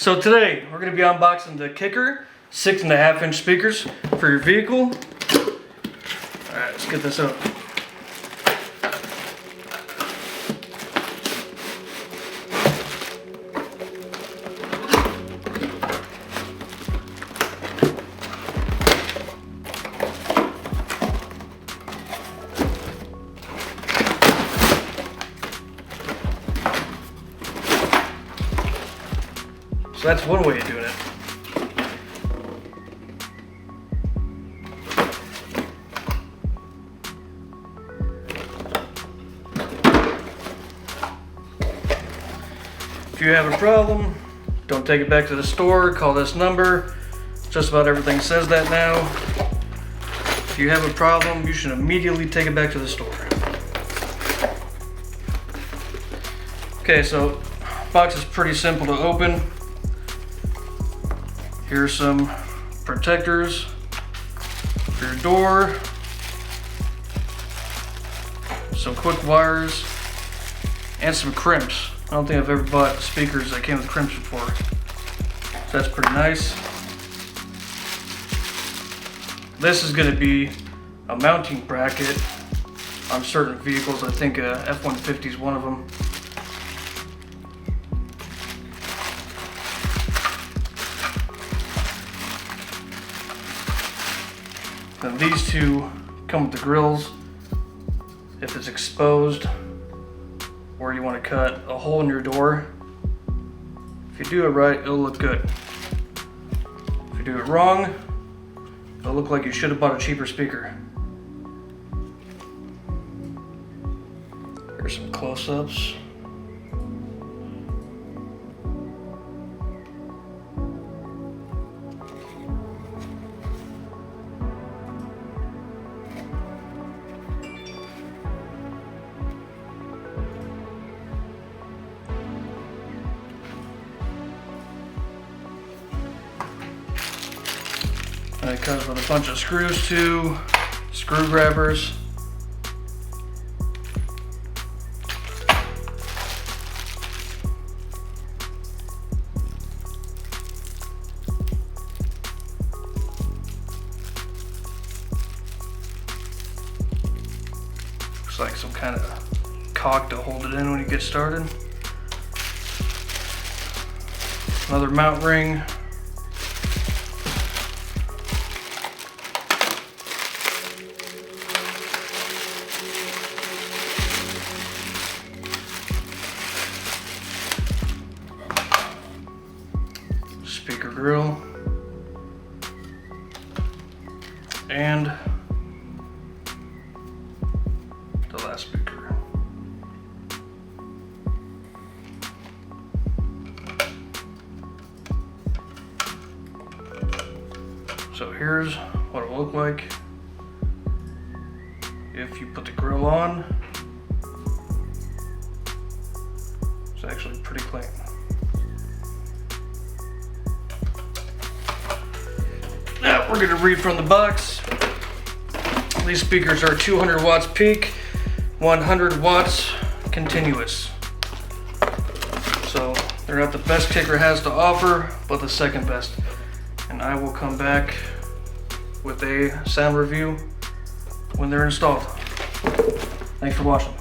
So today we're going to be unboxing the KICKER 6.5-inch speakers for your vehicle. Alright, let's get this up. So that's one way of doing it. If you have a problem, don't take it back to the store, call this number. Just about everything says that now. If you have a problem, you should immediately take it back to the store. Okay, so box is pretty simple to open. Here's some protectors for your door, some quick wires, and some crimps. I don't think I've ever bought speakers that came with crimps before, so that's pretty nice. This is going to be a mounting bracket on certain vehicles. I think F-150 is one of them. Then these two come with the grills. If it's exposed, or you want to cut a hole in your door, if you do it right, it'll look good. If you do it wrong, it'll look like you should have bought a cheaper speaker. Here's some close-ups. And it comes with a bunch of screws too, screwdrivers. Looks like some kind of caulk to hold it in when you get started. Another mount ring. Speaker grill, and the last speaker. So here's what it will look like if you put the grill on. It's actually pretty clean. Now we're going to read from the box. These speakers are 200 watts peak, 100 watts continuous. So they're not the best KICKER has to offer, but the second best. And I will come back with a sound review when they're installed. Thanks for watching.